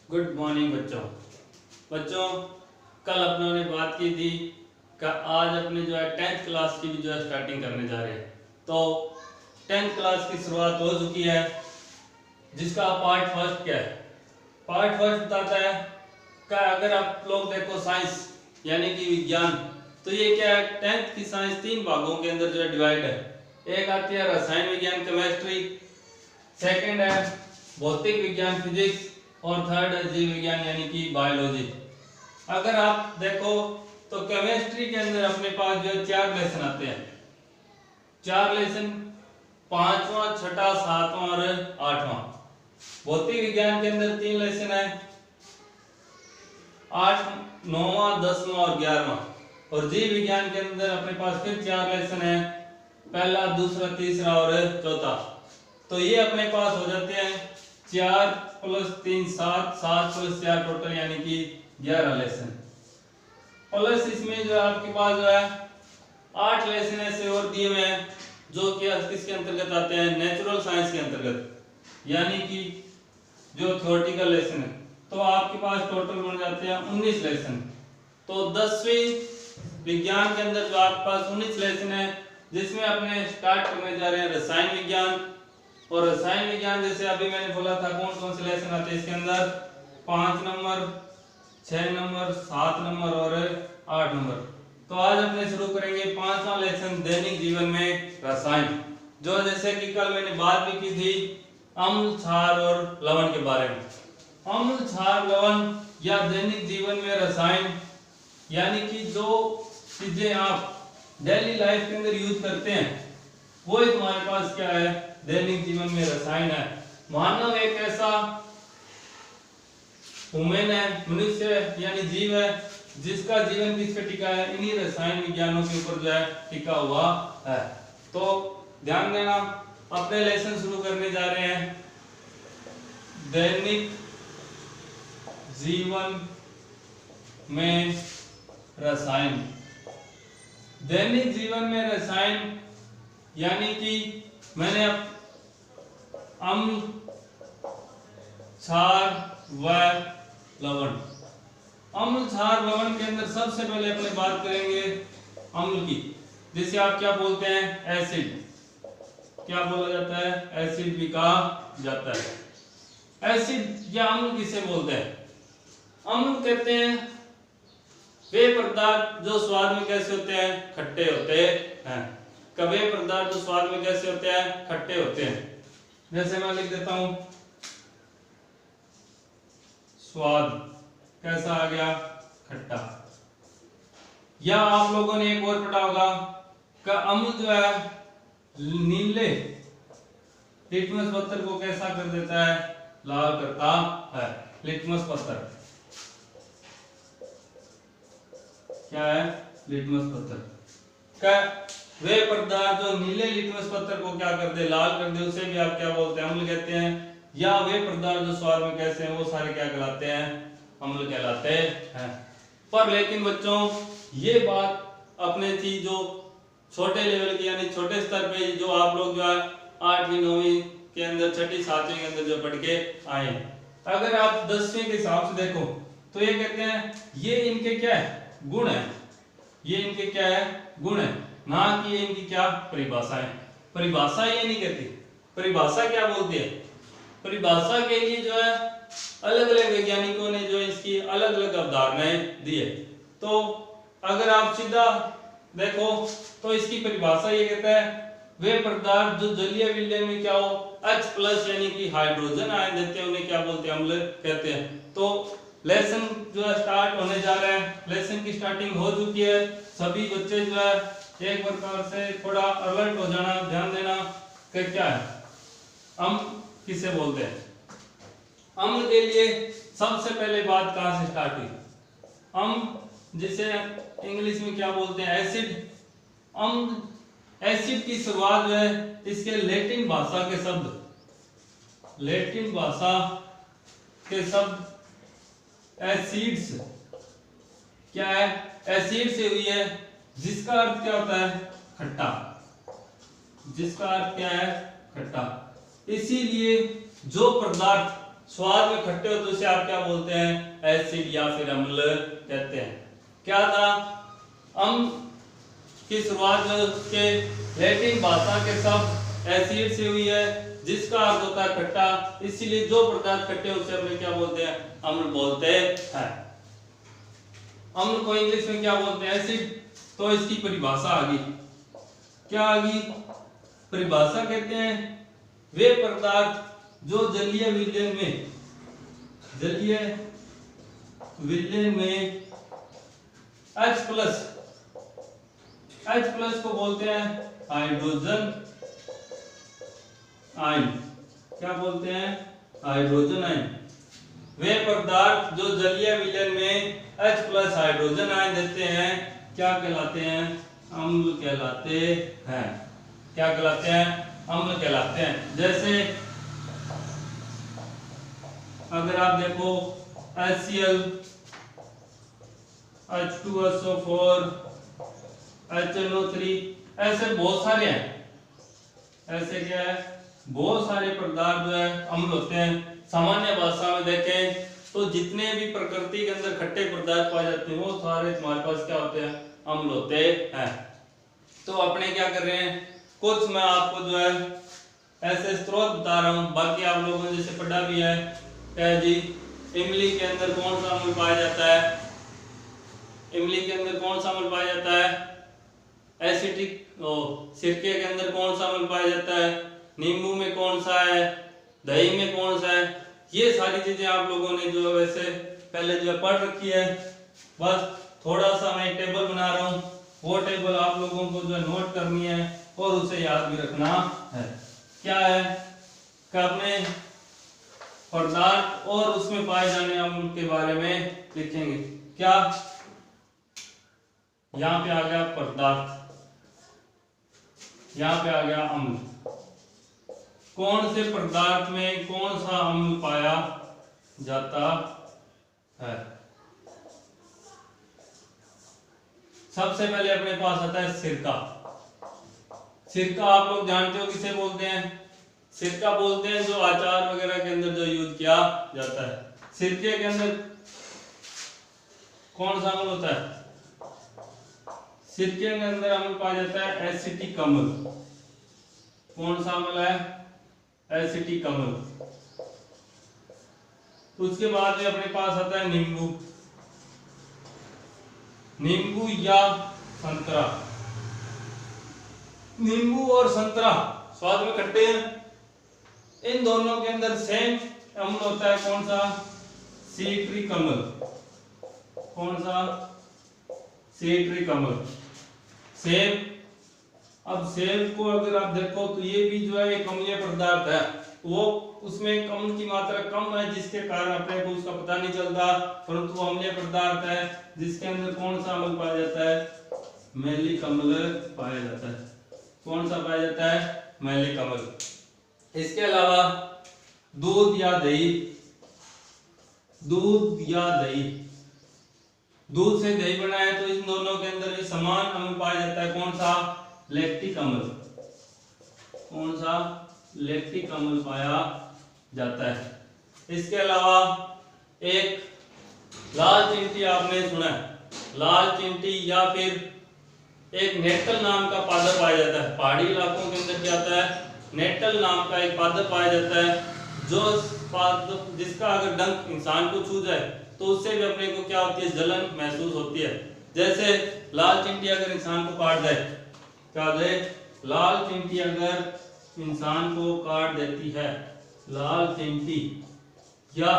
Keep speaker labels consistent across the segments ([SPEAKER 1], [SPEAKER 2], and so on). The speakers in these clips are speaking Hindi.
[SPEAKER 1] गुड मॉर्निंग बच्चों। बच्चों, कल अपनों ने बात की थी कि आज अपने जो है 10th क्लास की भी जो है स्टार्टिंग करने जा रहे हैं। तो 10th क्लास की शुरुआत हो चुकी है, जिसका पार्ट फर्स्ट क्या है? पार्ट फर्स्ट बताता है कि अगर आप लोग देखो साइंस यानी कि विज्ञान, तो ये क्या है, 10th की साइंस 3 भागों के अंदर जो है डिवाइड है। एक आती है रसायन विज्ञान केमिस्ट्री, सेकंड है भौतिक विज्ञान फिजिक्स, और थर्ड है जीव विज्ञान यानी कि बायोलॉजी। अगर आप देखो तो केमिस्ट्री के अंदर अपने पास जो है 4 लेसन आते हैं। 4 लेसन, 5वां, 6ठा, 7वां और 8वां। भौतिक विज्ञान के अंदर 3 लेसन है, 8, 9वां, 10वां और 11वां। और जीव विज्ञान के अंदर अपने पास फिर 4 लेसन है, पहला, दूसरा, तीसरा और चौथा। तो ये अपने पास हो जाते हैं 4 + 3 7, 7 + 4 टोटल यानी कि 11 लेसन। प्लस इसमें जो आपके पास जो है 8 लेसन ऐसे और दिए हुए हैं जो कि किसके अंतर्गत आते हैं, नेचुरल साइंस के अंतर्गत, यानी कि जो थ्योरेटिकल लेसन है। तो आपके पास टोटल बन जाते हैं 19 लेसन। तो 10वीं विज्ञान के अंदर जो आपके पास 19 लेसन है, जिसमें अपने स्टार्ट करने जा रहे हैं रसायन विज्ञान। और रसायन विज्ञान जैसे अभी मैंने बोला था कौन कौन से लेसन आते हैं इसके अंदर, 5 नंबर, 6 नंबर, 7 नंबर और 8 नंबर। तो आज अपने शुरू करेंगे 5वां लेसन, दैनिक जीवन में रसायन। जो जैसे कि कल मैंने बात भी की थी अम्ल, क्षार और लवण के बारे में। अम्ल, क्षार, लवण या दैनिक जीवन में रसायन यानी कि जो चीजें आप डेली लाइफ के अंदर यूज करते हैं वो ही तुम्हारे पास क्या है, दैनिक जीवन में रसायन है। मानव एक ऐसा ह्यूमन है, मनुष्य यानी जीव है, जिसका जीवन किस पे टिका है, इन्हीं रसायन विज्ञानों के ऊपर जो है टिका हुआ है। तो ध्यान देना, अपने लेसन शुरू करने जा रहे हैं दैनिक जीवन में रसायन। दैनिक जीवन में रसायन यानी कि मैंने अम्ल, क्षार व लवण। अम्ल, क्षार, लवण के अंदर सबसे पहले अपने बात करेंगे अम्ल की, जिसे आप क्या बोलते हैं, एसिड। क्या बोला जाता है, एसिड भी कहा जाता है। एसिड या अम्ल किसे बोलते हैं? अम्ल कहते हैं वे पदार्थ जो स्वाद में कैसे होते हैं, खट्टे होते हैं। कवे पदार्थ जो स्वाद में कैसे होते हैं, खट्टे होते हैं। जैसे मैं लिख देता हूं, स्वाद कैसा आ गया, खट्टा। या आप लोगों ने एक और पढ़ा होगा कि अम्ल जो है नीले लिटमस पत्थर को कैसा कर देता है, लाल करता है। लिटमस पत्थर क्या है, लिटमस पत्थर का वे पदार्थ जो नीले लिटमस पत्थर को क्या कर दे, लाल कर दे, उसे भी आप क्या बोलते हैं, अम्ल कहते हैं। या वे पदार्थ जो स्वाद में कैसे हैं वो सारे क्या कहलाते हैं, अम्ल कहलाते हैं। पर लेकिन बच्चों ये बात अपने थी जो छोटे लेवल की यानी छोटे स्तर पे जो आप लोग जो है 8वीं 9वीं के अंदर, 6ठी 7वीं के अंदर जो पढ़ के आए। अगर आप 10वीं के हिसाब से देखो तो ये कहते हैं ये इनके क्या है, गुण है। ये इनके क्या है, गुण है, ना कि ये इनकी क्या परिभाषा है। परिभाषा ये नहीं कहती, परिभाषा क्या बोलती है, परिभाषा के लिए जो है अलग अलग वैज्ञानिकों ने जो इसकी अलग अलग अवधारणाएं दी है। तो अगर आप सीधा देखो तो इसकी परिभाषा ये कहता है वे पदार्थ जो जलीय विलयन में क्या हो, H+ यानी कि हाइड्रोजन आयन देते हैं, उन्हें क्या बोलते हैं, अम्ल कहते हैं। तो लेसन जो है स्टार्ट होने जा रहा है, लेसन की स्टार्टिंग हो चुकी है। सभी बच्चे जो है एक प्रकार से थोड़ा अलर्ट हो जाना, ध्यान देना कि क्या है अम्ल किसे बोलते हैं। अम्ल के लिए सबसे पहले बात कहां से स्टार्ट हुई, अम्ल जिसे इंग्लिश में क्या बोलते हैं, एसिड। अम्ल, एसिड की शुरुआत जो है इसके लैटिन भाषा के शब्द, लैटिन भाषा के शब्द एसिड्स क्या है, एसिड से हुई है, जिसका अर्थ क्या होता है, खट्टा। जिसका अर्थ क्या है, खट्टा। इसीलिए जो पदार्थ स्वाद में खट्टे हो तो उसे आप क्या बोलते हैं, एसिड या फिर अम्ल कहते हैं। क्या था, अम्ल की शुरुआत के लैटिन भाषा के शब्द एसिड से हुई है जिसका अर्थ होता है खट्टा, इसीलिए जो पदार्थ खट्टे उसे हम क्या बोलते हैं, अम्ल बोलते हैं। अम्ल को इंग्लिश में क्या बोलते हैं, एसिड। तो इसकी परिभाषा आ गई, क्या आ गई, परिभाषा कहते हैं वे पदार्थ जो जलीय विलयन में H प्लस को बोलते हैं हाइड्रोजन आयन, क्या बोलते हैं, हाइड्रोजन आयन। वे पदार्थ जो जलीय विलयन में H प्लस हाइड्रोजन आयन देते हैं क्या कहलाते हैं, अम्ल कहलाते हैं। क्या कहलाते हैं, अम्ल कहलाते हैं। जैसे अगर आप देखो HCl, H2SO4, HNO3, ऐसे बहुत सारे हैं, ऐसे क्या है, बहुत सारे पदार्थ जो है अम्ल होते हैं। सामान्य भाषा में देखें तो जितने भी प्रकृति के अंदर खट्टे पदार्थ पाए जाते हैं वो सारे तुम्हारे पास क्या होते हैं, अम्ल होते हैं। तो अपने क्या कर रहे हैं, कुछ मैं आपको जो है ऐसे स्रोत बता रहा हूँ, बाकी आप लोगों ने जैसे पढ़ा भी है। क्या जी, इमली के अंदर कौन सा अम्ल पाया जाता है, इमली के अंदर कौन सा अम्ल पाया जाता है, एसिटिक। सिरके के अंदर कौन सा अम्ल पाया जाता है, नींबू में कौन सा है, दही में कौन सा है। ये सारी चीजें आप लोगों ने जो वैसे पहले जो पढ़ रखी है। बस थोड़ा सा मैं टेबल बना रहा हूँ, वो टेबल आप लोगों को जो नोट करनी है और उसे याद भी रखना है। क्या है कि अपने पदार्थ और उसमें पाए जाने अम्ल के बारे में लिखेंगे। क्या, यहाँ पे आ गया पदार्थ, यहाँ पे आ गया अम्ल। कौन से पदार्थ में कौन सा अम्ल पाया जाता है। सबसे पहले अपने पास आता है सिरका। सिरका आप लोग जानते हो किसे बोलते हैं, सिरका बोलते हैं जो अचार वगैरह के अंदर जो यूज किया जाता है। सिरके के अंदर कौन सा अम्ल होता है, सिरके के अंदर अम्ल पाया जाता है एसिटिक अम्ल। कौन सा अम्ल है, एसिटिक अम्ल। उसके बाद में अपने पास आता है नींबू, नींबू या संतरा। नींबू और संतरा स्वाद में खट्टे हैं। इन दोनों के अंदर सेम अम्ल होता है, कौन सा, सिट्रिक अम्ल। कौन सा, सिट्रिक अम्ल, सेम। अब सेब को अगर आप देखो तो ये भी जो है एक अम्लीय पदार्थ है, वो उसमें अम्ल की मात्रा कम है जिसके कारण अपने को उसका पता नहीं चलता, परंतु वो अम्लीय पदार्थ है जिसके अंदर कौन सा अम्ल पाया जाता है, मैलिक अम्ल पाया जाता है। कौन सा पाया जाता है, मैलिक अम्ल। इसके अलावा दूध या दही, दूध या दही, दूध से दही बनाए तो इन दोनों के अंदर भी समान अम्ल पाया जाता है। कौन सा, लैक्टिक अम्ल। कौन सा, लैक्टिक अम्ल पाया जाता है। इसके अलावा एक लाल चींटी आपने सुना है, लाल चींटी या फिर एक नेटल नाम का पादप पाया जाता है। पहाड़ी इलाकों के अंदर क्या आता है, नेटल नाम का एक पादप पाया जाता है, जो पादप जिसका अगर डंक इंसान को छू जाए तो उससे भी अपने को क्या होती है, जलन महसूस होती है। जैसे लाल चींटी अगर इंसान को काट जाए, क्या दे, लाल चींटी अगर इंसान को काट देती है, लाल चींटी या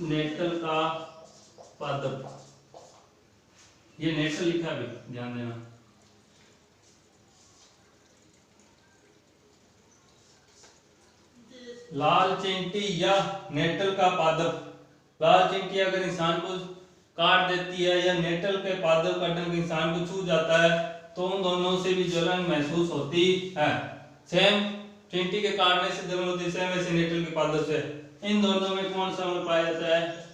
[SPEAKER 1] नेटल का पादप, ये नेटल लिखा है, ध्यान देना। लाल चींटी या नेटल का पादप, लाल चींटी अगर इंसान को काट देती है या नेटल के पादप का डंक इंसान को छू जाता है तो उन दोनों से भी जलन महसूस होती है। सेम चींटी के काटने से जलन होती है, सेम वैसे नेटल के पादप से। इन दोनों में कौन सा अम्ल पाया जाता है,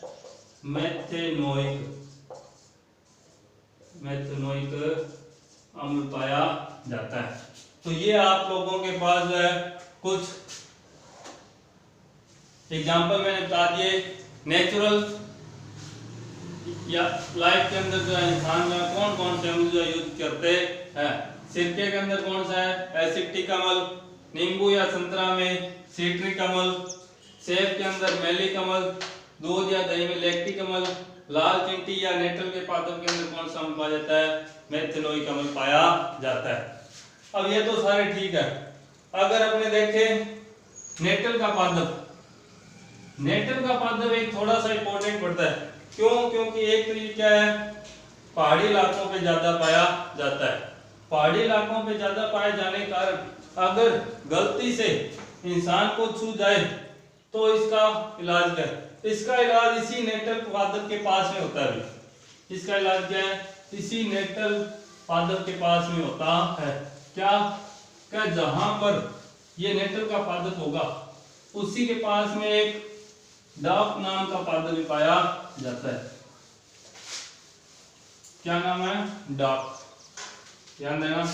[SPEAKER 1] मेथेनोइक, मेथेनोइक अम्ल पाया जाता है। तो ये आप लोगों के पास जो है कुछ एग्जाम्पल मैंने बता दिए। नेचुरल या लाइफ के अंदर जो है इंसान में कौन कौन से अम्ल जो यूज करते हैं। सिरके के अंदर कौन सा है, एसिटिक अम्ल। नींबू या संतरा में सिट्रिक अम्ल। सेब के अंदर मैलिक अम्ल। दूध या दही में लैक्टिक अम्ल। लाल चींटी या नेटल के पादप के अंदर कौन सा अम्ल पाया जाता है, मेथिलोइक अम्ल पाया जाता है। अब ये तो सारे ठीक है। अगर अपने देखें नेटल का पादप, नेटल का पादप एक थोड़ा सा इंपॉर्टेंट पड़ता है। क्यों? क्योंकि एक तो ये क्या है, पहाड़ी इलाकों पे ज्यादा पाया जाता है। पहाड़ी इलाकों पे ज्यादा पाए जाने के कारण अगर गलती से इंसान को छू जाए तो इसका इलाज क्या है? इसका इलाज इसी नेटल पादप के पास में होता है। इसका इलाज क्या है? इसी नेटल पादप के पास में होता है। क्या जहां पर ये नेटल का पादप होगा उसी के पास में एक डाक नाम का पादप भी पाया जाता है। क्या नाम है? डाक। ध्यान देना।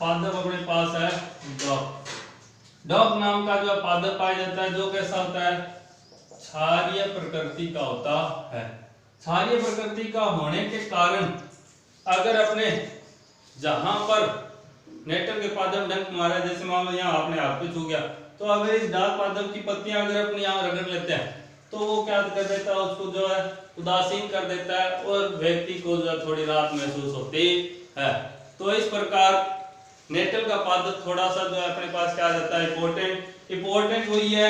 [SPEAKER 1] पादप अपने पास है डॉक। डॉक नाम का जो पादप पाया जाता है, जो कैसा होता है, क्षारीय प्रकृति का होता है। क्षारीय प्रकृति का होने के कारण अगर अपने जहां पर नेटल के पादप डंक मारा, जैसे मान लो यहाँ आपने हाथ पे छू गया, तो अगर इस डाक पादप की पत्तियां अगर अपने यहाँ रगड़ लेते हैं तो वो क्या कर देता है, उसको जो है उदासीन कर देता है और व्यक्ति को जो है थोड़ी राहत महसूस होती है। तो इस प्रकार नेटल का पादप थोड़ा सा जो है अपने पास क्या जाता है, इंपॉर्टेंट वही है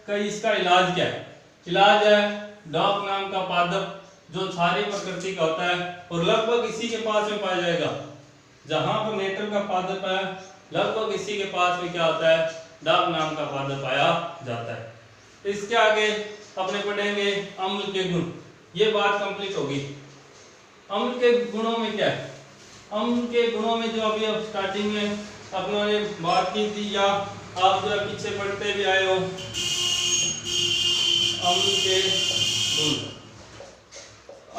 [SPEAKER 1] कि इसका इलाज क्या है। इलाज है डॉक नाम का पादप जो क्षारीय प्रकृति का होता है और लगभग इसी के पास में पाया जाएगा। जहां पर नेटल का पादप है लगभग इसी के पास में क्या होता है, डॉक नाम का पादप पाया जाता है। इसके आगे अपने पढ़ेंगे अम्ल के गुण। ये बात कंप्लीट होगी। अम्ल के गुणों में क्या है, अम्ल के गुणों में जो अभी अब स्टार्टिंग में अपनों ने बात की थी या आप जो पीछे पढ़ते भी आए हो, अम्ल के गुण।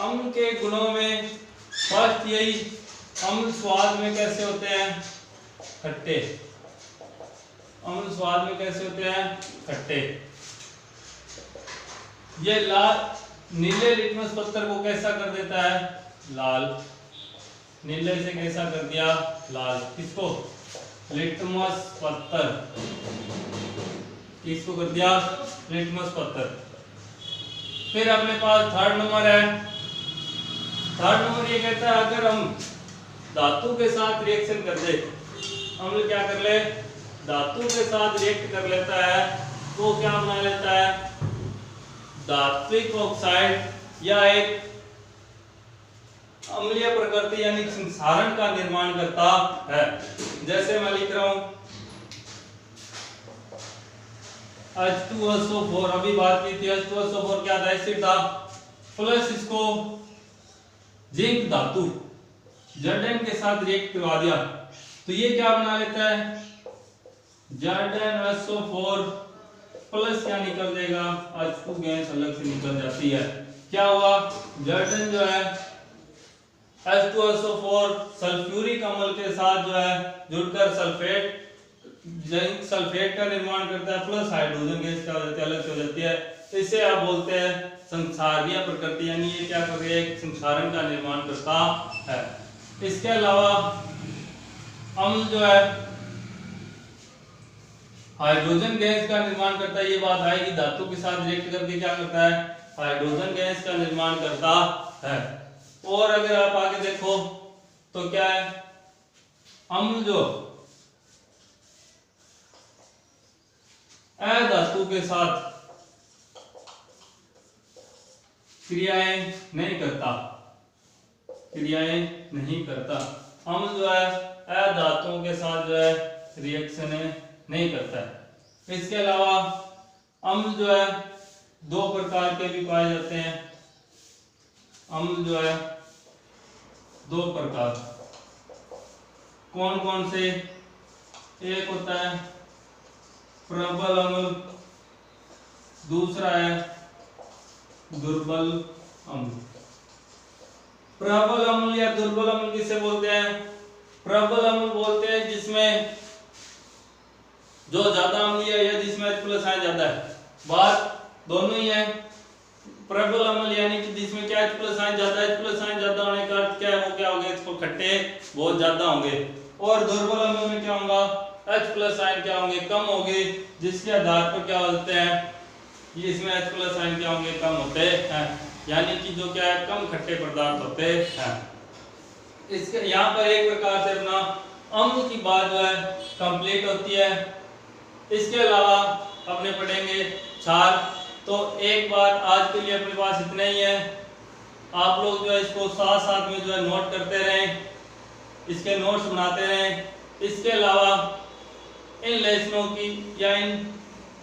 [SPEAKER 1] अम्ल के गुणों में फर्स्ट यही, अम्ल स्वाद में कैसे होते हैं, खट्टे। अम्ल स्वाद में कैसे होते हैं, खट्टे। ये लाल नीले लिटमस पत्थर को कैसा कर देता है, लाल। नीले से कैसा कर दिया, लाल। किसको, लिटमस पत्थर। किसको कर दिया, लिटमस पत्थर। फिर अपने पास थर्ड नंबर है। थर्ड नंबर ये कहता है अगर हम धातु के साथ रिएक्शन कर दे, अम्ल क्या कर ले, धातु के साथ रिएक्ट कर लेता है तो क्या बना लेता है, धात्विक ऑक्साइड या एक अम्लीय प्रकृति यानी संसारण का निर्माण करता है। जैसे मैं लिख रहा हूं H2SO4, अभी बात की थी H2SO4 क्या था, एसिड था, प्लस इसको जिंक धातु Zn के साथ रिएक्ट करवा दिया तो ये क्या बना लेता है, ZnSO4 प्लस क्या निकल देगा, H2 गैस अलग से निकल जाती है। क्या हुआ, Zn जो है H2SO4 सल्फ्यूरिक अम्ल के साथ जो है जुड़कर सल्फेट, जिंक सल्फेट का निर्माण करता है, प्लस हाइड्रोजन गैस क्या हो जाती है, अलग से हो जाती है। इसे आप बोलते हैं संक्षारीय प्रकृति, यानी ये क्या कर रही है, एक संक्षारण का निर्माण करता है। इसके अलावा अम्ल जो है हाइड्रोजन गैस का निर्माण करता है। ये बात आएगी, धातु के साथ रिएक्ट करके क्या करता है, हाइड्रोजन गैस का निर्माण करता है। और अगर आप आगे देखो तो क्या है, अम्ल जो अधातु के साथ क्रियाएं नहीं करता, क्रियाएं नहीं करता। अम्ल जो है अधातुओं के साथ जो है रिएक्शन नहीं करता है। इसके अलावा अम्ल जो है दो प्रकार के भी पाए जाते हैं। अम्ल जो है दो प्रकार, कौन कौन से, एक होता है प्रबल अम्ल, दूसरा है दुर्बल अम्ल। प्रबल अम्ल या दुर्बल अम्ल किसे बोलते हैं, प्रबल अम्ल बोलते हैं जिसमें जो ज्यादा अम्लीय है या जिसमें H प्लस आयन ज्यादा है, बात दोनों ही है। प्रबल अम्ल यानी कि जिसमें क्या H प्लस आयन ज्यादा है, H प्लस आयन ज्यादा होने का अर्थ क्या है, वो क्या होगा, इसको खट्टे बहुत ज्यादा होंगे। और दुर्बल अम्ल में क्या होगा, H प्लस आयन क्या होंगे, कम होंगे, जिसके आधार पर क्या होते हैं, ये इसमें H प्लस आयन क्या होंगे, कम होते हैं, यानी कि जो क्या है कम खट्टे पदार्थ होते हैं। इसके यहाँ पर एक प्रकार से अपना अम्ल की बात जो है कंप्लीट होती है। इसके अलावा अपने पढ़ेंगे क्षार। तो एक बार आज के लिए अपने पास इतना ही है। आप लोग जो है इसको साथ साथ में जो है नोट करते रहें, इसके नोट्स बनाते रहें। इसके अलावा इन लेसनों की या इन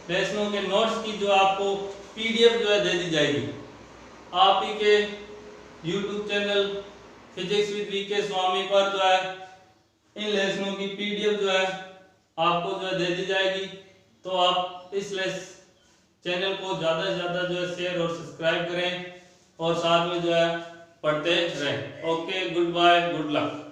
[SPEAKER 1] लेसनों के नोट्स की जो आपको पीडीएफ जो है दे दी जाएगी। आप ही के YouTube channel physics with VK Swami पर जो है इन लेसनों की पीडीएफ जो है आपको जो है दे दी जाएगी। तो आप इस चैनल को ज़्यादा से ज़्यादा जो है शेयर और सब्सक्राइब करें और साथ में जो है पढ़ते रहें। Okay, good bye, good luck.